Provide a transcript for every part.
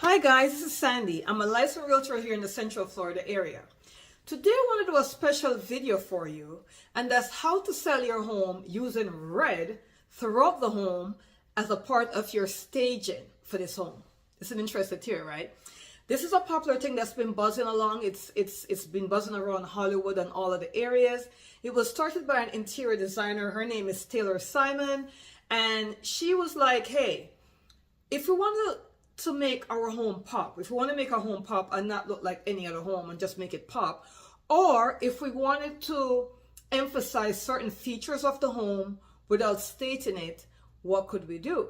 Hi guys, this is Sandy. I'm a licensed realtor here in the Central Florida area. Today I want to do a special video for you, and that's how to sell your home using red throughout the home as a part of your staging for this home. It's an interesting theory, right? This is a popular thing that's been buzzing along. It's been buzzing around Hollywood and all of the areas. It was started by an interior designer. Her name is Taylor Simon, and she was like, hey, if we want to make our home pop, if we want to make our home pop and not look like any other home and just make it pop, or if we wanted to emphasize certain features of the home without stating it, what could we do?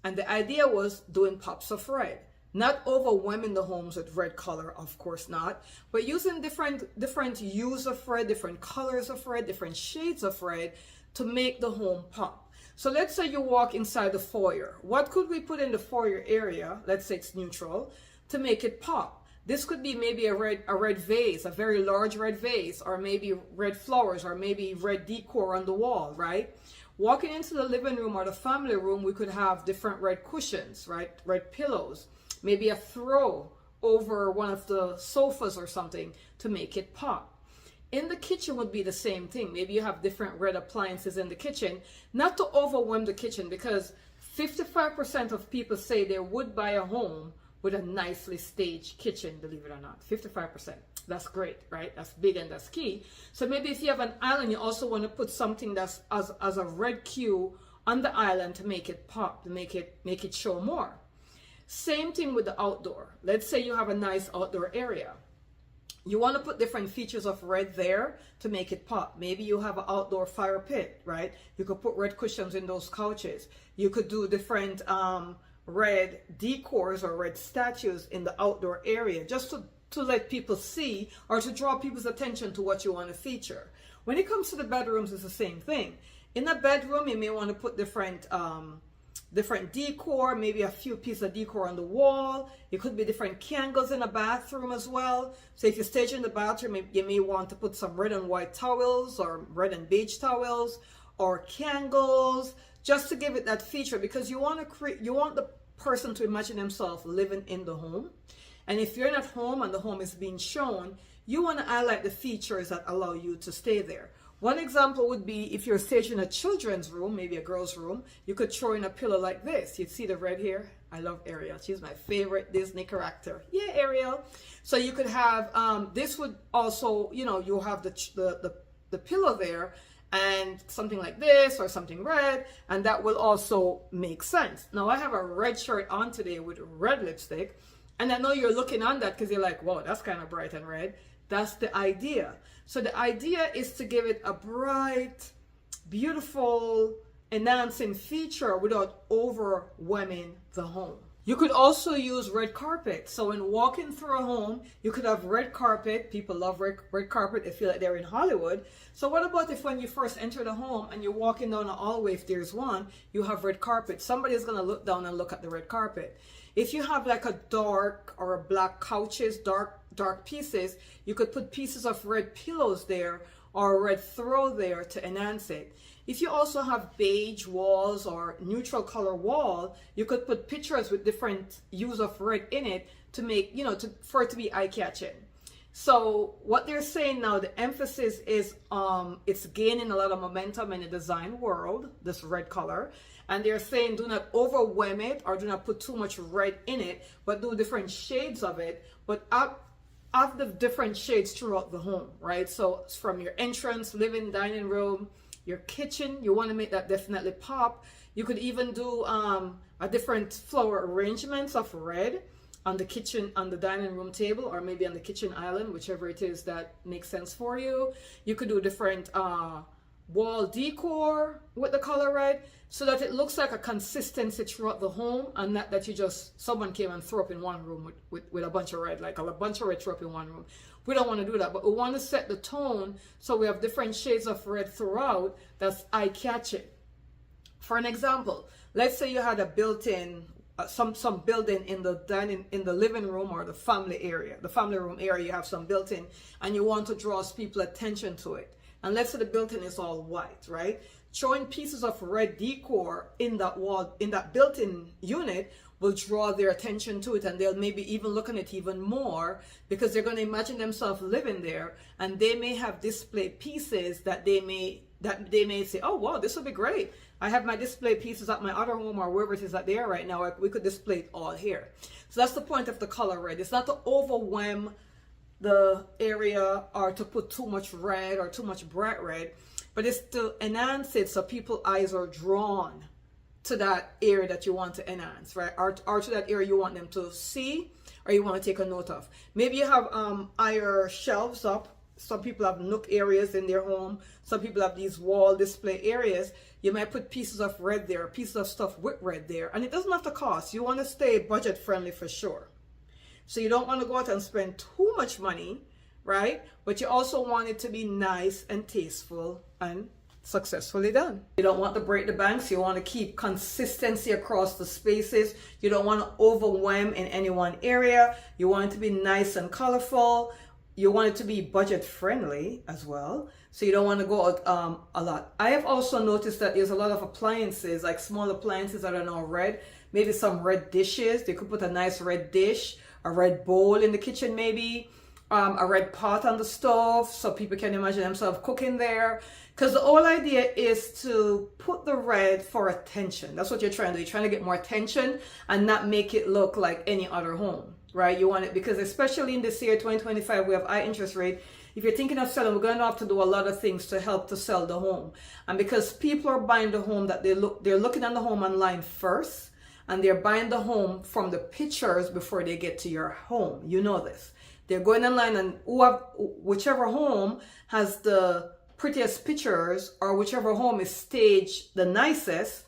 And the idea was doing pops of red, not overwhelming the homes with red color, of course not, but using different hues of red, different colors of red, different shades of red to make the home pop. So let's say you walk inside the foyer. What could we put in the foyer area? Let's say it's neutral to make it pop. This could be maybe a red vase, a very large red vase, or maybe red flowers, or maybe red decor on the wall, right? Walking into the living room or the family room, we could have different red cushions, right? Red pillows, maybe a throw over one of the sofas or something to make it pop. In the kitchen would be the same thing. Maybe you have different red appliances in the kitchen, not to overwhelm the kitchen, because 55% of people say they would buy a home with a nicely staged kitchen, believe it or not. 55%. That's great, right? That's big and that's key. So maybe if you have an island, you also want to put something that's as a red cue on the island to make it pop, to make it show more. Same thing with the outdoor. Let's say you have a nice outdoor area. You want to put different features of red there to make it pop. Maybe you have an outdoor fire pit, right? You could put red cushions in those couches. You could do different red decors or red statues in the outdoor area, just to let people see or to draw people's attention to what you want to feature. When it comes to the bedrooms, it's the same thing. In a bedroom, you may want to put different decor, maybe a few pieces of decor on the wall. It could be different candles in a bathroom as well. So if you're staging the bathroom, you may want to put some red and white towels or red and beige towels or candles, just to give it that feature, because you want the person to imagine themselves living in the home. And if you're not home and the home is being shown, you want to highlight the features that allow you to stay there. One example would be if you're staging a children's room, maybe a girl's room, you could throw in a pillow like this. You'd see the red here. I love Ariel. She's my favorite Disney character. Yeah, Ariel. So you could have, this would also, you'll have the pillow there and something like this or something red, and that will also make sense. Now I have a red shirt on today with red lipstick, and I know you're looking on that because you're like, whoa, that's kind of bright and red. That's the idea. So the idea is to give it a bright, beautiful, enhancing feature without overwhelming the home. You could also use red carpet. So when walking through a home, you could have red carpet. People love red carpet. They feel like they're in Hollywood. So what about if when you first enter the home and you're walking down the hallway, if there's one, you have red carpet. Somebody's going to look down and look at the red carpet. If you have like a dark or a black couches, dark pieces, you could put pieces of red pillows there or a red throw there to enhance it. If you also have beige walls or neutral color wall, you could put pictures with different hues of red in it to make, for it to be eye-catching. So what they're saying now, the emphasis is it's gaining a lot of momentum in the design world, this red color. And they're saying do not overwhelm it or do not put too much red in it, but do different shades of it, but have the different shades throughout the home, right? So from your entrance, living, dining room, your kitchen, you want to make that definitely pop. You could even do a different flower arrangements of red on the kitchen, on the dining room table, or maybe on the kitchen island, whichever it is that makes sense for you. You could do different wall decor with the color red, so that it looks like a consistency throughout the home, and not that someone came and threw up in one room with a bunch of red, like a bunch of red threw up in one room. We don't want to do that, but we want to set the tone so we have different shades of red throughout that's eye-catching. For an example, let's say you had a built-in some building in the living room or the family room area. You have some built-in, and you want to draw people's attention to it. And let's say the built-in is all white, right? Throwing pieces of red decor in that wall, in that built-in unit, will draw their attention to it, and they'll maybe even look at it even more, because they're going to imagine themselves living there, and they may have display pieces that they may say, oh wow, this would be great. I have my display pieces at my other home or wherever it is that they are right now. We could display it all here. So that's the point of the color red. It's not to overwhelm the area or to put too much red or too much bright red, but it's to enhance it so people's eyes are drawn to that area that you want to enhance, right? Or to that area you want them to see or you want to take a note of. Maybe you have higher shelves up. Some people have nook areas in their home. Some people have these wall display areas. You might put pieces of red there, pieces of stuff with red there, and it doesn't have to cost. You want to stay budget friendly for sure. So you don't want to go out and spend too much money, right? But you also want it to be nice and tasteful and successfully done. You don't want to break the banks. You want to keep consistency across the spaces. You don't want to overwhelm in any one area. You want it to be nice and colorful. You want it to be budget friendly as well. So you don't want to go out a lot. I have also noticed that there's a lot of appliances, like small appliances that are now red. Maybe some red dishes. They could put a nice red dish, a red bowl in the kitchen maybe, a red pot on the stove so people can imagine themselves cooking there. Because the whole idea is to put the red for attention. That's what you're trying to do. You're trying to get more attention and not make it look like any other home, right? You want it, because especially in this year, 2025, we have high interest rate. If you're thinking of selling, we're going to have to do a lot of things to help to sell the home. And because people are buying the home, that they're looking at the home online first, and they're buying the home from the pictures before they get to your home. You know this. They're going online, and whichever home has the prettiest pictures, or whichever home is staged the nicest,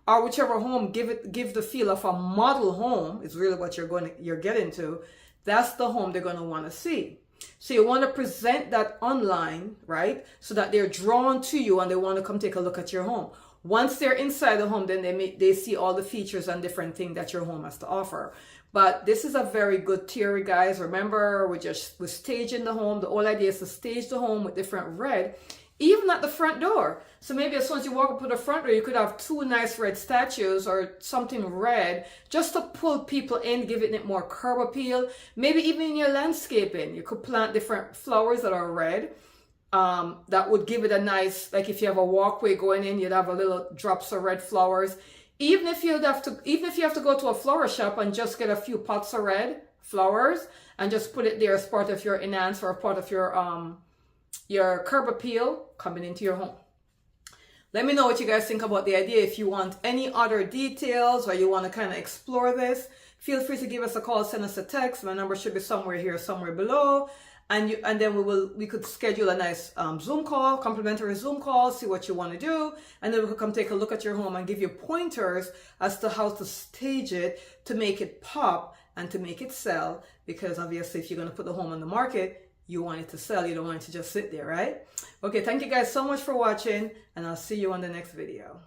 or whichever home give the feel of a model home is really what you're getting to. That's the home they're going to want to see. So you want to present that online, right? So that they're drawn to you and they want to come take a look at your home. Once they're inside the home, then they see all the features and different things that your home has to offer. But this is a very good theory, guys. Remember, we're staging the home. The whole idea is to stage the home with different red, even at the front door. So maybe as soon as you walk up to the front door, you could have two nice red statues or something red, just to pull people in, giving it more curb appeal. Maybe even in your landscaping, you could plant different flowers that are red. That would give it a nice, like if you have a walkway going in, you'd have a little drops of red flowers. Even if you have to go to a flower shop and just get a few pots of red flowers and just put it there as part of your enhance or part of your curb appeal coming into your home. Let me know what you guys think about the idea. If you want any other details or you want to kind of explore this, feel free to give us a call, send us a text. My number should be somewhere here, somewhere below. And then we could schedule a nice Zoom call, complimentary Zoom call, see what you want to do. And then we could come take a look at your home and give you pointers as to how to stage it to make it pop and to make it sell. Because obviously if you're going to put the home on the market, you want it to sell. You don't want it to just sit there, right? Okay, thank you guys so much for watching, and I'll see you on the next video.